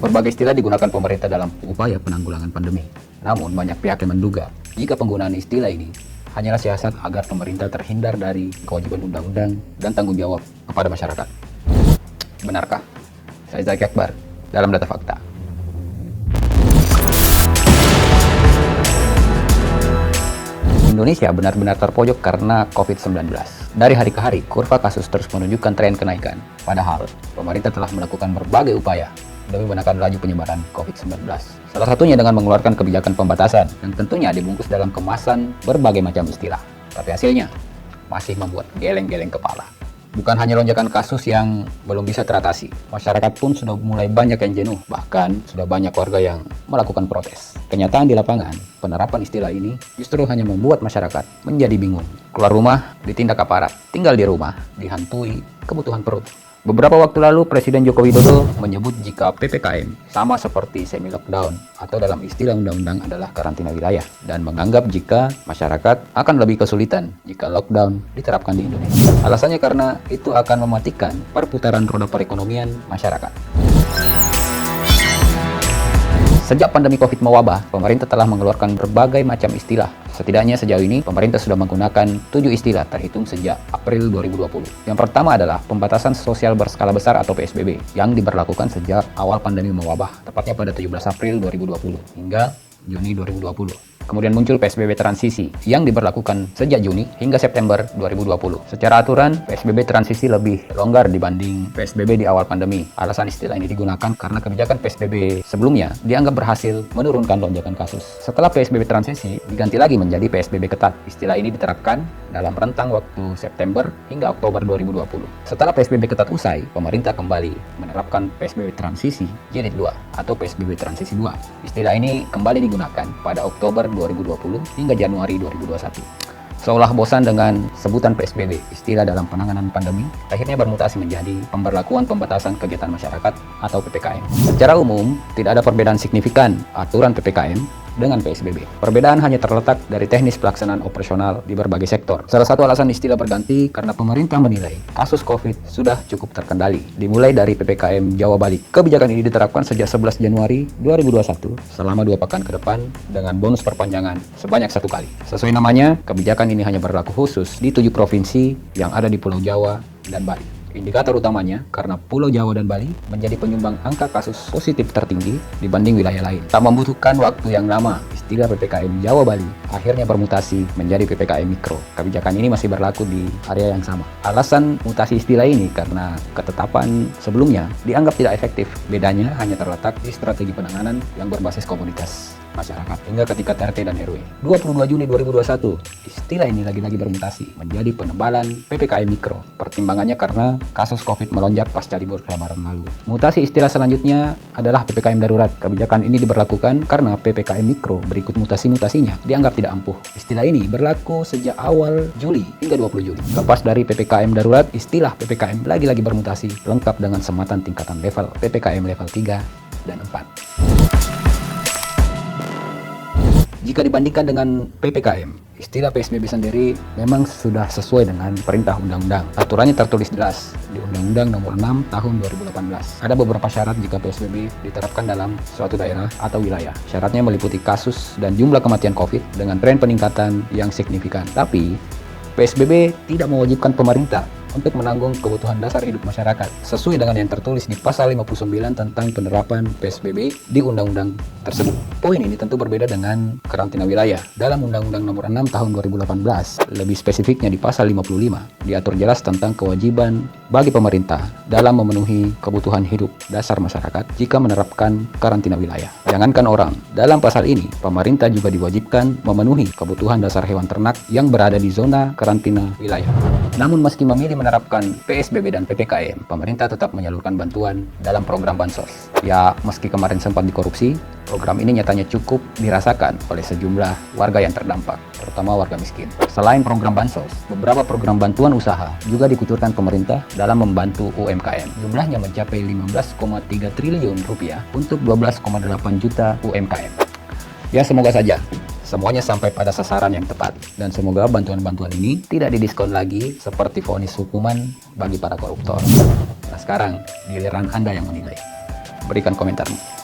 Berbagai istilah digunakan pemerintah dalam upaya penanggulangan pandemi. Namun, banyak pihak yang menduga jika penggunaan istilah ini hanyalah siasat agar pemerintah terhindar dari kewajiban undang-undang dan tanggung jawab kepada masyarakat. Benarkah? Saya Zaki Akbar, dalam Data Fakta. Indonesia benar-benar terpojok karena COVID-19. Dari hari ke hari, kurva kasus terus menunjukkan tren kenaikan. Padahal, pemerintah telah melakukan berbagai upaya demi menekan laju penyebaran COVID-19. Salah satunya dengan mengeluarkan kebijakan pembatasan yang tentunya dibungkus dalam kemasan berbagai macam istilah. Tapi hasilnya masih membuat geleng-geleng kepala. Bukan hanya lonjakan kasus yang belum bisa teratasi, masyarakat pun sudah mulai banyak yang jenuh, bahkan sudah banyak warga yang melakukan protes. Kenyataan di lapangan, penerapan istilah ini justru hanya membuat masyarakat menjadi bingung. Keluar rumah, ditindak aparat, tinggal di rumah, dihantui kebutuhan perut. Beberapa waktu lalu, Presiden Joko Widodo menyebut jika PPKM sama seperti semi-lockdown atau dalam istilah undang-undang adalah karantina wilayah dan menganggap jika masyarakat akan lebih kesulitan jika lockdown diterapkan di Indonesia. Alasannya karena itu akan mematikan perputaran roda perekonomian masyarakat. Sejak pandemi COVID mewabah, pemerintah telah mengeluarkan berbagai macam istilah. Setidaknya sejauh ini, pemerintah sudah menggunakan 7 istilah terhitung sejak April 2020. Yang pertama adalah pembatasan sosial berskala besar atau PSBB, yang diberlakukan sejak awal pandemi mewabah, tepatnya pada 17 April 2020 hingga Juni 2020. Kemudian muncul PSBB transisi yang diberlakukan sejak Juni hingga September 2020. Secara aturan, PSBB transisi lebih longgar dibanding PSBB di awal pandemi. Alasan istilah ini digunakan karena kebijakan PSBB sebelumnya dianggap berhasil menurunkan lonjakan kasus. Setelah PSBB transisi diganti lagi menjadi PSBB ketat. Istilah ini diterapkan dalam rentang waktu September hingga Oktober 2020. Setelah PSBB ketat usai, pemerintah kembali menerapkan PSBB transisi jilid 2 atau PSBB transisi 2. Istilah ini kembali digunakan pada Oktober 2020 hingga Januari 2021. Seolah bosan dengan sebutan PSBB, istilah dalam penanganan pandemi, akhirnya bermutasi menjadi pemberlakuan pembatasan kegiatan masyarakat atau PPKM. Secara umum, tidak ada perbedaan signifikan aturan PPKM dengan PSBB. Perbedaan hanya terletak dari teknis pelaksanaan operasional di berbagai sektor. Salah satu alasan istilah berganti karena pemerintah menilai kasus COVID sudah cukup terkendali. Dimulai dari PPKM Jawa Bali. Kebijakan ini diterapkan sejak 11 Januari 2021 selama 2 pekan ke depan dengan bonus perpanjangan sebanyak 1 kali. Sesuai namanya, kebijakan ini hanya berlaku khusus di 7 provinsi yang ada di Pulau Jawa dan Bali. Indikator utamanya karena Pulau Jawa dan Bali menjadi penyumbang angka kasus positif tertinggi dibanding wilayah lain. Tak membutuhkan waktu yang lama, istilah PPKM Jawa Bali akhirnya bermutasi menjadi PPKM Mikro. Kebijakan ini masih berlaku di area yang sama. Alasan mutasi istilah ini karena ketetapan sebelumnya dianggap tidak efektif. Bedanya hanya terletak di strategi penanganan yang berbasis komunitas masyarakat hingga ke tingkat RT dan RW. 22 Juni 2021, istilah ini lagi-lagi bermutasi menjadi penebalan PPKM Mikro. Pertimbangannya karena kasus COVID melonjak pasca libur Lebaran lalu. Mutasi istilah selanjutnya adalah PPKM darurat. Kebijakan ini diberlakukan karena PPKM Mikro berikut mutasi-mutasinya dianggap tidak ampuh. Istilah ini berlaku sejak awal Juli hingga 20 Juli. Lepas dari PPKM darurat, istilah PPKM lagi-lagi bermutasi lengkap dengan sematan tingkatan level PPKM level 3 dan 4. Jika dibandingkan dengan PPKM, istilah PSBB sendiri memang sudah sesuai dengan perintah undang-undang. Aturannya tertulis jelas di Undang-Undang Nomor 6 Tahun 2018. Ada beberapa syarat jika PSBB diterapkan dalam suatu daerah atau wilayah. Syaratnya meliputi kasus dan jumlah kematian COVID dengan tren peningkatan yang signifikan. Tapi, PSBB tidak mewajibkan pemerintah untuk menanggung kebutuhan dasar hidup masyarakat sesuai dengan yang tertulis di pasal 59 tentang penerapan PSBB di undang-undang tersebut. Poin ini tentu berbeda dengan karantina wilayah. Dalam Undang-Undang Nomor 6 Tahun 2018, lebih spesifiknya di pasal 55, diatur jelas tentang kewajiban bagi pemerintah dalam memenuhi kebutuhan hidup dasar masyarakat jika menerapkan karantina wilayah. Jangankan orang, dalam pasal ini, pemerintah juga diwajibkan memenuhi kebutuhan dasar hewan ternak yang berada di zona karantina wilayah. Namun meski memilih menerapkan PSBB dan PPKM, pemerintah tetap menyalurkan bantuan dalam program Bansos. Ya, meski kemarin sempat dikorupsi, program ini nyatanya cukup dirasakan oleh sejumlah warga yang terdampak, terutama warga miskin. Selain program Bansos, beberapa program bantuan usaha juga dikucurkan pemerintah dalam membantu UMKM. Jumlahnya mencapai 15,3 triliun rupiah untuk 12,8 juta UMKM. Ya, semoga saja semuanya sampai pada sasaran yang tepat. Dan semoga bantuan-bantuan ini tidak didiskon lagi seperti vonis hukuman bagi para koruptor. Nah sekarang, giliran Anda yang menilai. Berikan komentarmu.